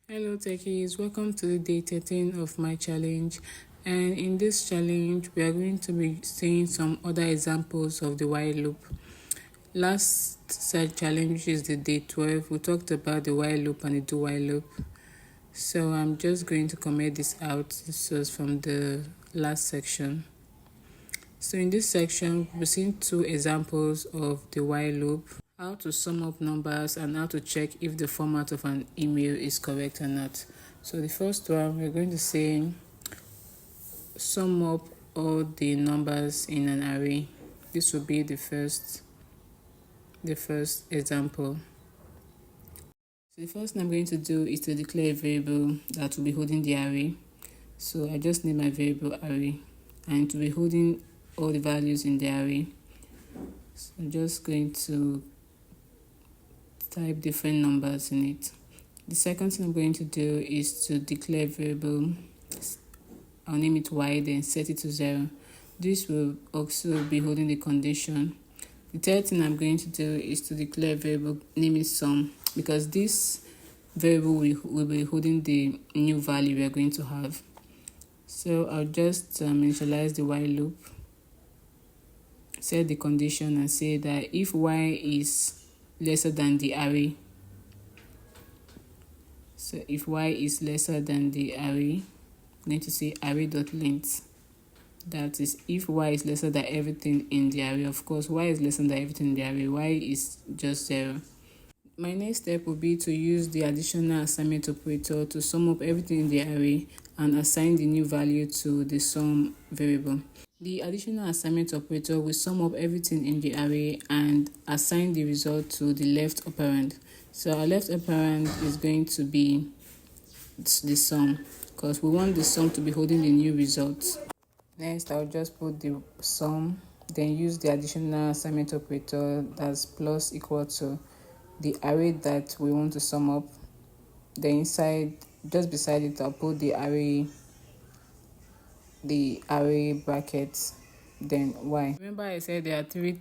Hello techies, welcome to the day 13 of my challenge, and in this challenge we are going to be seeing some other examples of the while loop. Last set challenge, which is the day 12, we talked about the while loop and the do while loop. So I'm just going to comment this out. This was from the last section. So in this section we've seen two examples of the while loop, how to sum up numbers and how to check if the format of an email is correct or not. So the first one, we're going to say sum up all the numbers in an array. This will be the first example. So the first thing I'm going to do is to declare a variable that will be holding the array. So I just name my variable array, and to be holding all the values in the array. So I'm just going to type different numbers in it. The second thing I'm going to do is to declare a variable. I'll name it y, then set it to 0. This will also be holding the condition. The third thing I'm going to do is to declare a variable, name it sum, because this variable will be holding the new value we are going to have. So I'll just initialize the while loop, set the condition, and say that if y is lesser than the array, so if y is lesser than the array, I'm going to say array.length. That is, if y is lesser than everything in the array. Of course, y is lesser than everything in the array. Y is just 0. My next step will be to use the additional assignment operator to sum up everything in the array and assign the new value to the sum variable. The additional assignment operator will sum up everything in the array and assign the result to the left operand. So our left operand is going to be the sum, because we want the sum to be holding the new result. Next, I'll just put the sum, then use the additional assignment operator, that's plus equal to the array that we want to sum up. Then inside, just beside it, I'll put the array brackets, then y. Remember I said there are 3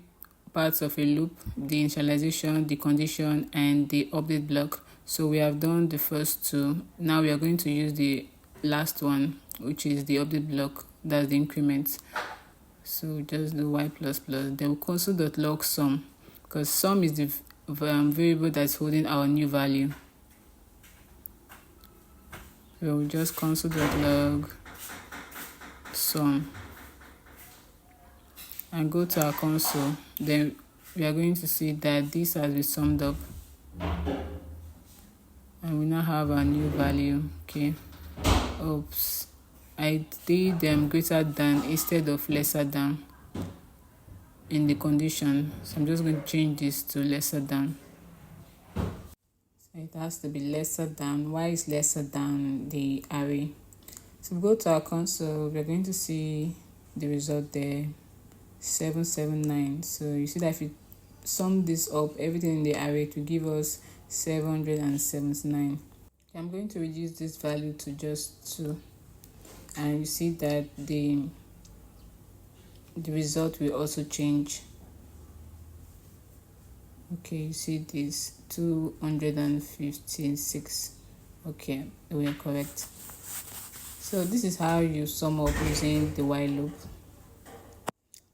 parts of a loop: the initialization, the condition, and the update block. So we have done the first 2. Now we are going to use the last one, which is the update block, that's the increment. So just do y++, then console.log sum, because sum is the variable that's holding our new value. So we'll just console.log sum and go to our console. Then we are going to see that this has been summed up, and we now have our new value. Okay, oops, I did greater than instead of lesser than in the condition, so I'm just going to change this to lesser than. So it has to be lesser than. Y is lesser than the array. So we go to our console, we're going to see the result there, 779. So you see that if you sum this up, everything in the array, it will give us 779. I'm going to reduce this value to just 2, and you see that the result will also change. Okay, you see this 256. Okay, we are correct. So this is how you sum up using the while loop.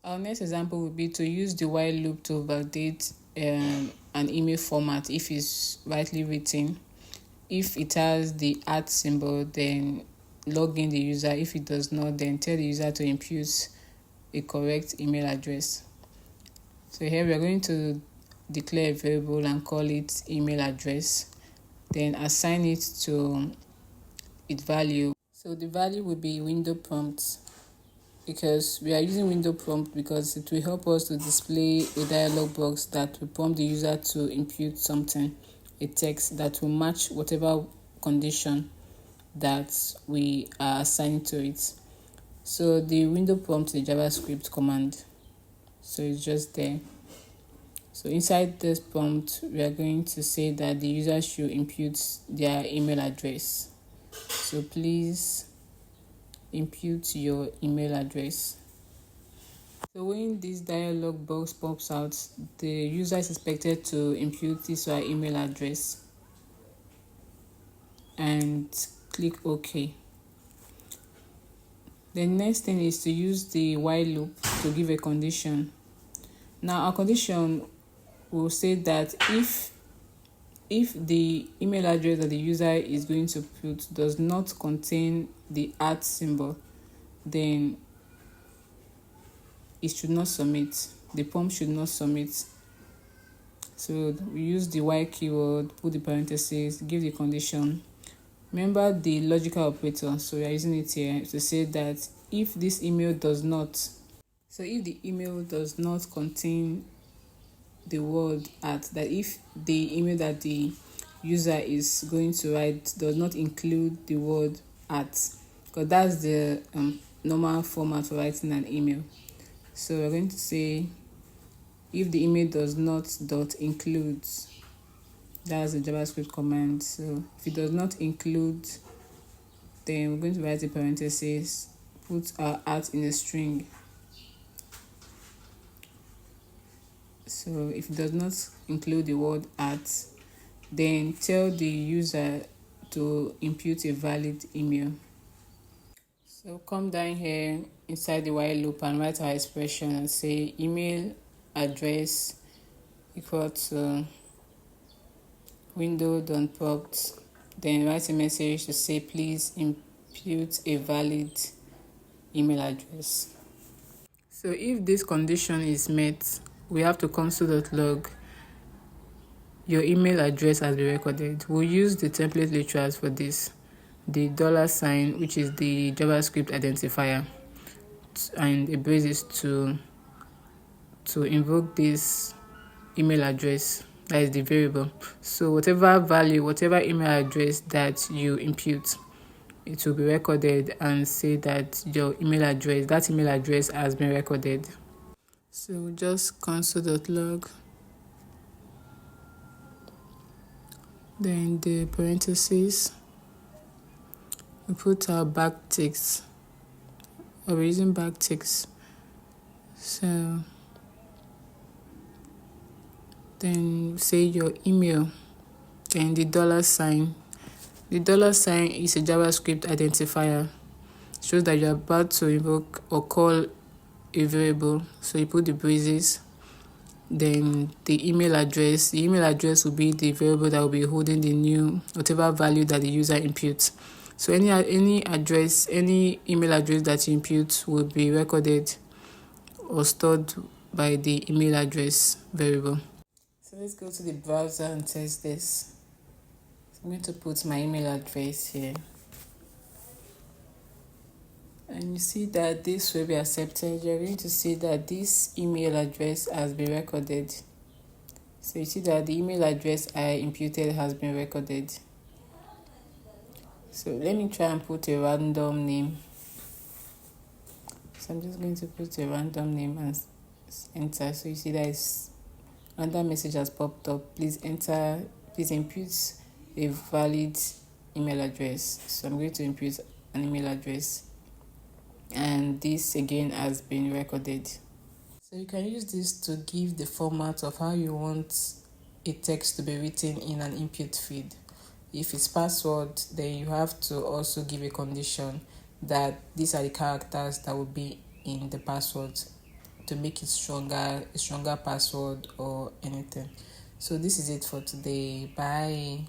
Our next example will be to use the while loop to validate an email format if it's rightly written. If it has the @ symbol, then log in the user. If it does not, then tell the user to input a correct email address. So here we are going to declare a variable and call it email address, then assign it to its value. So the value will be window prompt, because we are using window prompt because it will help us to display a dialog box that will prompt the user to input something, a text that will match whatever condition that we are assigning to it. So the window prompt is a JavaScript command, so it's just there. So inside this prompt, we are going to say that the user should input their email address. So please input your email address. So when this dialog box pops out, the user is expected to input his or her email address. and click OK. The next thing is to use the while loop to give a condition. Now our condition will say that if the email address that the user is going to put does not contain the @ symbol, then it should not submit. The prompt should not submit. So we use the while keyword, put the parentheses, give the condition. Remember the logical operator, so we are using it here to say that if this email does not, so if the email does not contain the word @ that if the email that the user is going to write does not include the word @, because that's the normal format for writing an email. So we're going to say if the email does not .include, that's the JavaScript command. So if it does not include, then we're going to write the parentheses, put our @ in a string. So if it does not include the word @, then tell the user to input a valid email. So come down here inside the while loop and write our expression and say email address equal to window.prompt. Then write a message to say please input a valid email address. So if this condition is met, we have to console.log your email address has been recorded. We'll use the template literals for this, the $, which is the JavaScript identifier, and a braces to invoke this email address, that is the variable. So whatever value, whatever email address that you impute, it will be recorded and say that your email address, that email address has been recorded. So just console.log, then the parentheses, we put our backticks, or we're using backticks. So then say your email, then the $. The $, is a JavaScript identifier. It shows that you're about to invoke or call a variable. So you put the braces, then the email address. The email address will be the variable that will be holding the new whatever value that the user imputes. So any address, any email address that you impute will be recorded or stored by the email address variable. So let's go to the browser and test this. I'm going to put my email address here. And you see that this will be accepted. You're going to see that this email address has been recorded. So you see that the email address I imputed has been recorded. So let me try and put a random name. So I'm just going to put a random name and enter. So you see that random message has popped up. Please input a valid email address. So I'm going to input an email address, and this again has been recorded. So you can use this to give the format of how you want a text to be written in an input field. If it's password, then you have to also give a condition that these are the characters that will be in the password to make it a stronger password or anything. So this is it for today. Bye.